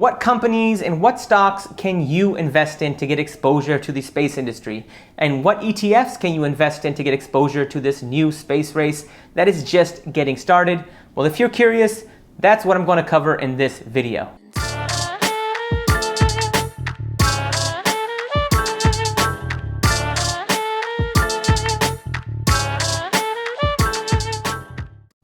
What companies and what stocks can you invest in to get exposure to the space industry? And what ETFs can you invest in to get exposure to this new space race that is just getting started? Well, if you're curious, that's what I'm going to cover in this video.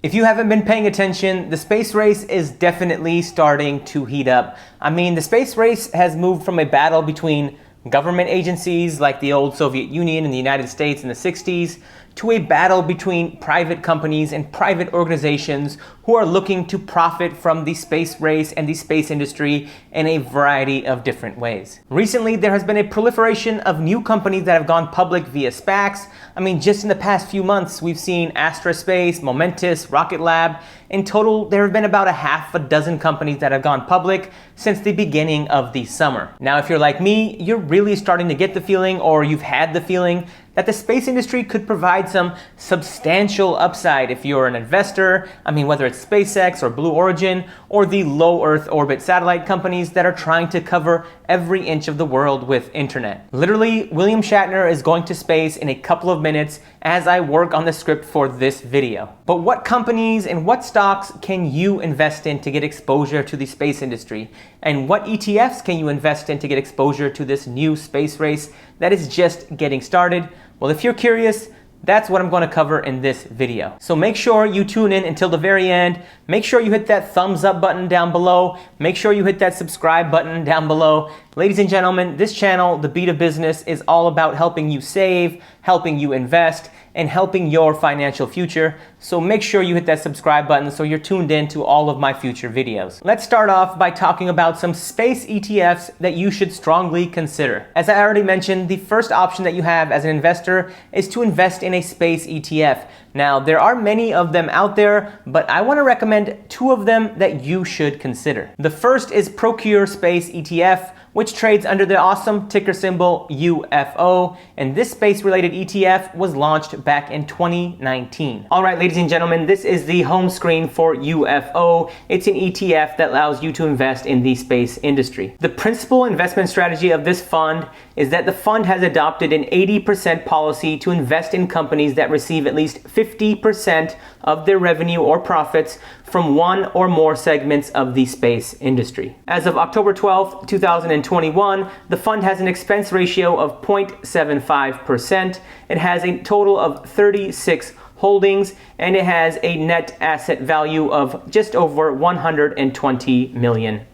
If you haven't been paying attention, the space race is definitely starting to heat up. I mean, the space race has moved from a battle between government agencies like the old Soviet Union and the United States in the 60s to a battle between private companies and private organizations who are looking to profit from the space race and the space industry in a variety of different ways. Recently, there has been a proliferation of new companies that have gone public via SPACs. I mean, just in the past few months, we've seen Astra Space, Momentus, Rocket Lab. In total, there have been about a half a dozen companies that have gone public since the beginning of the summer. Now, if you're like me, you're really starting to get the feeling, or you've had the feeling, that the space industry could provide some substantial upside if you're an investor. I mean, whether it's SpaceX or Blue Origin or the low Earth orbit satellite companies that are trying to cover every inch of the world with internet. Literally, William Shatner is going to space in a couple of minutes as I work on the script for this video. But what companies and what stocks can you invest in to get exposure to the space industry? And what ETFs can you invest in to get exposure to this new space race that is just getting started? Well, if you're curious, that's what I'm going to cover in this video. So make sure you tune in until the very end. Make sure you hit that thumbs up button down below. Make sure you hit that subscribe button down below. Ladies and gentlemen, this channel, The Beat of Business, is all about helping you save, helping you invest, and helping your financial future. So make sure you hit that subscribe button so you're tuned in to all of my future videos. Let's start off by talking about some space ETFs that you should strongly consider. As I already mentioned, the first option that you have as an investor is to invest in a space ETF. Now, there are many of them out there, but I want to recommend two of them that you should consider. The first is PROCURE Space ETF, which trades under the awesome ticker symbol UFO, and this space-related ETF was launched back in 2019. All right, ladies and gentlemen, this is the home screen for UFO. It's an ETF that allows you to invest in the space industry. The principal investment strategy of this fund is that the fund has adopted an 80% policy to invest in companies that receive at least 50% of their revenue or profits from one or more segments of the space industry. As of October 12, 2021, the fund has an expense ratio of 0.75%. It has a total of 36 holdings, and it has a net asset value of just over $120 million.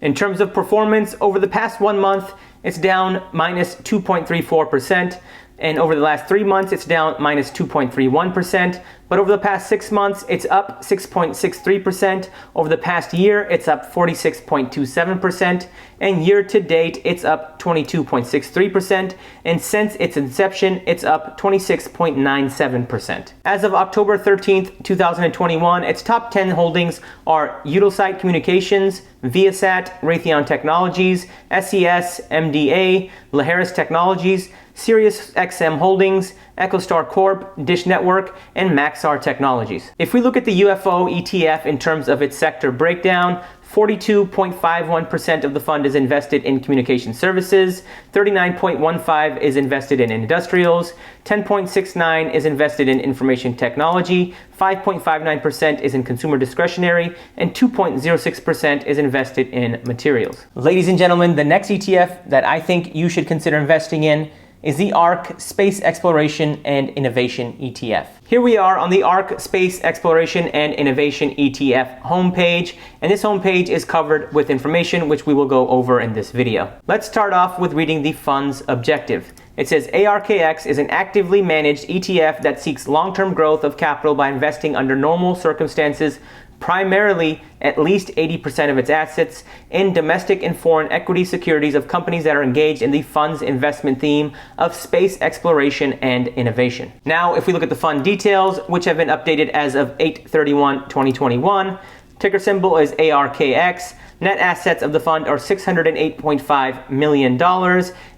In terms of performance, over the past 1 month, it's down minus 2.34%. And over the last 3 months, it's down minus 2.31%. But over the past 6 months, it's up 6.63%. Over the past year, it's up 46.27%. And year to date, it's up 22.63%. And since its inception, it's up 26.97%. As of October 13th, 2021, its top 10 holdings are Eutelsat Communications, Viasat, Raytheon Technologies, SES, MDA, Laharis Technologies, Sirius XM Holdings, EchoStar Corp, Dish Network, and Maxar Technologies. If we look at the UFO ETF in terms of its sector breakdown, 42.51% of the fund is invested in communication services, 39.15% is invested in industrials, 10.69% is invested in information technology, 5.59% is in consumer discretionary, and 2.06% is invested in materials. Ladies and gentlemen, the next ETF that I think you should consider investing in is the ARK Space Exploration and Innovation ETF. Here we are on the ARK Space Exploration and Innovation ETF homepage, and this homepage is covered with information which we will go over in this video. Let's start off with reading the fund's objective. It says ARKX is an actively managed ETF that seeks long-term growth of capital by investing under normal circumstances, primarily at least 80% of its assets in domestic and foreign equity securities of companies that are engaged in the fund's investment theme of space exploration and innovation. Now, if we look at the fund details, which have been updated as of 8/31/2021, ticker symbol is ARKX. Net assets of the fund are $608.5 million.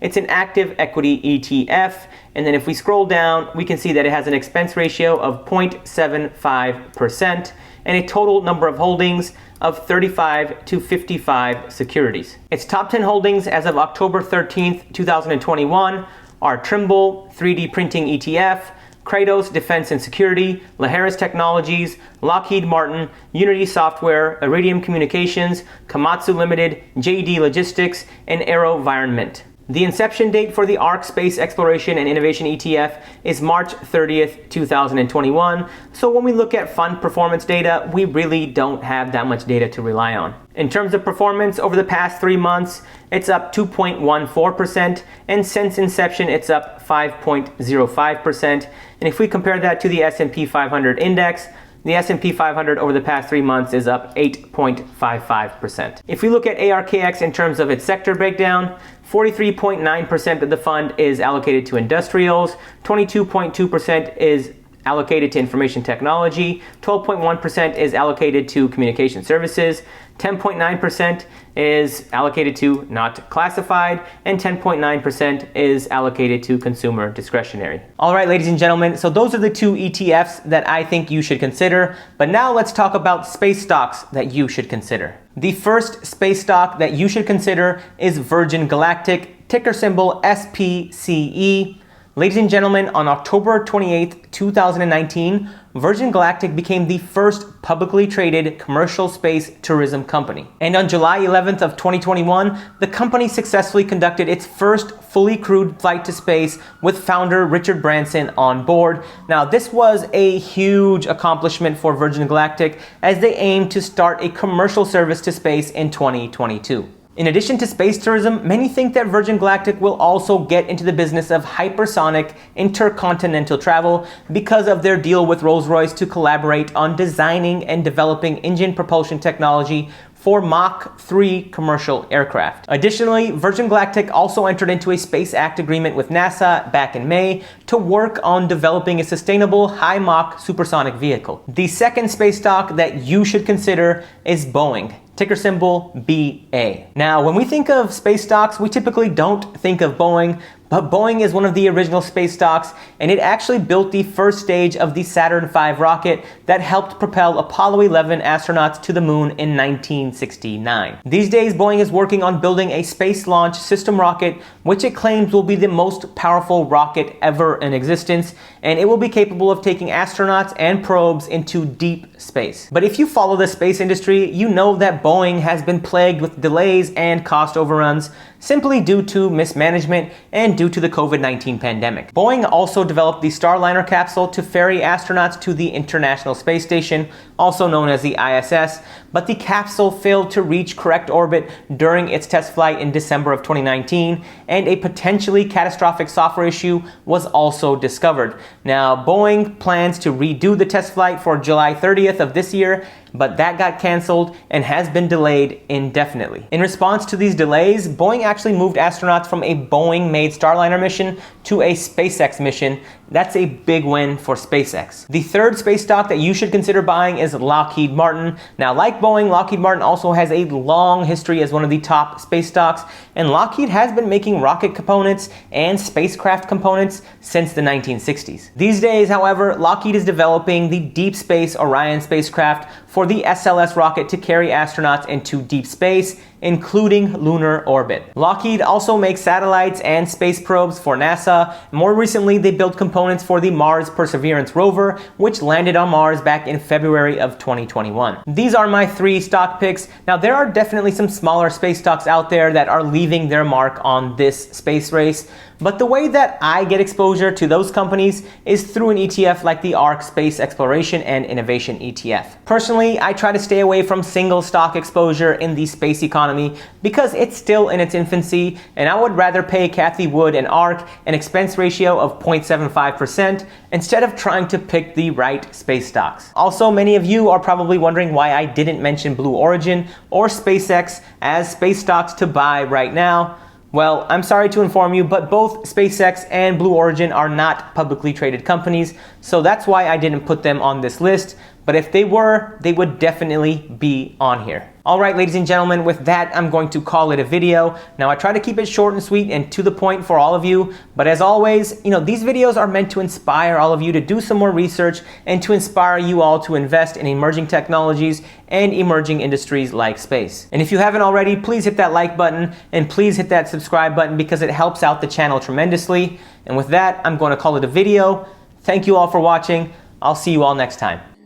It's an active equity ETF. And then if we scroll down, we can see that it has an expense ratio of 0.75%. and a total number of holdings of 35 to 55 securities. Its top 10 holdings as of October 13th, 2021 are Trimble 3D Printing ETF, Kratos Defense and Security, Laharis Technologies, Lockheed Martin, Unity Software, Iridium Communications, Komatsu Limited, JD Logistics, and AeroVironment. The inception date for the ARK Space Exploration and Innovation ETF is March 30th, 2021. So when we look at fund performance data, we really don't have that much data to rely on. In terms of performance over the past 3 months, it's up 2.14%, and since inception, it's up 5.05%. And if we compare that to the S&P 500 index, the S&P 500 over the past 3 months is up 8.55%. If we look at ARKX in terms of its sector breakdown, 43.9% of the fund is allocated to industrials, 22.2% is allocated to information technology, 12.1% is allocated to communication services, 10.9% is allocated to not classified, and 10.9% is allocated to consumer discretionary. All right, ladies and gentlemen, so those are the 2 ETFs that I think you should consider. But now let's talk about space stocks that you should consider. The first space stock that you should consider is Virgin Galactic, ticker symbol SPCE. Ladies and gentlemen, on October 28th, 2019, Virgin Galactic became the first publicly traded commercial space tourism company. And on July 11th of 2021, the company successfully conducted its first fully crewed flight to space with founder Richard Branson on board. Now, this was a huge accomplishment for Virgin Galactic as they aim to start a commercial service to space in 2022. In addition to space tourism, many think that Virgin Galactic will also get into the business of hypersonic intercontinental travel because of their deal with Rolls-Royce to collaborate on designing and developing engine propulsion technology for Mach 3 commercial aircraft. Additionally, Virgin Galactic also entered into a Space Act agreement with NASA back in May to work on developing a sustainable high Mach supersonic vehicle. The second space stock that you should consider is Boeing, ticker symbol BA. Now, when we think of space stocks, we typically don't think of Boeing, but Boeing is one of the original space stocks, and it actually built the first stage of the Saturn V rocket that helped propel Apollo 11 astronauts to the moon in 1969. These days, Boeing is working on building a space launch system rocket, which it claims will be the most powerful rocket ever in existence, and it will be capable of taking astronauts and probes into deep space. But if you follow the space industry, you know that Boeing has been plagued with delays and cost overruns simply due to mismanagement and due to the COVID-19 pandemic. Boeing also developed the Starliner capsule to ferry astronauts to the International Space Station, also known as the ISS, but the capsule failed to reach correct orbit during its test flight in December of 2019, and a potentially catastrophic software issue was also discovered. Now, Boeing plans to redo the test flight for July 30th of this year, but that got canceled and has been delayed indefinitely. In response to these delays, Boeing actually moved astronauts from a Boeing-made Starliner mission to a SpaceX mission. That's a big win for SpaceX. The third space stock that you should consider buying is Lockheed Martin. Now, like Boeing, Lockheed Martin also has a long history as one of the top space stocks, and Lockheed has been making rocket components and spacecraft components since the 1960s. These days, however, Lockheed is developing the Deep Space Orion spacecraft for the SLS rocket to carry astronauts into deep space, including lunar orbit. Lockheed also makes satellites and space probes for NASA. More recently, they built components for the Mars Perseverance rover, which landed on Mars back in February of 2021. These are my 3 stock picks. Now, there are definitely some smaller space stocks out there that are leaving their mark on this space race, but the way that I get exposure to those companies is through an ETF like the ARK Space Exploration and Innovation ETF. Personally, I try to stay away from single stock exposure in the space economy because it's still in its infancy, and I would rather pay Cathie Wood and ARK an expense ratio of 0.75% instead of trying to pick the right space stocks. Also, many of you are probably wondering why I didn't mention Blue Origin or SpaceX as space stocks to buy right now. Well, I'm sorry to inform you, but both SpaceX and Blue Origin are not publicly traded companies, so that's why I didn't put them on this list. but if they were, they would definitely be on here. All right, ladies and gentlemen, with that, I'm going to call it a video. Now, I try to keep it short and sweet and to the point for all of you, but as always, these videos are meant to inspire all of you to do some more research and to inspire you all to invest in emerging technologies and emerging industries like space. And if you haven't already, please hit that like button and please hit that subscribe button because it helps out the channel tremendously. And with that, I'm going to call it a video. Thank you all for watching. I'll see you all next time.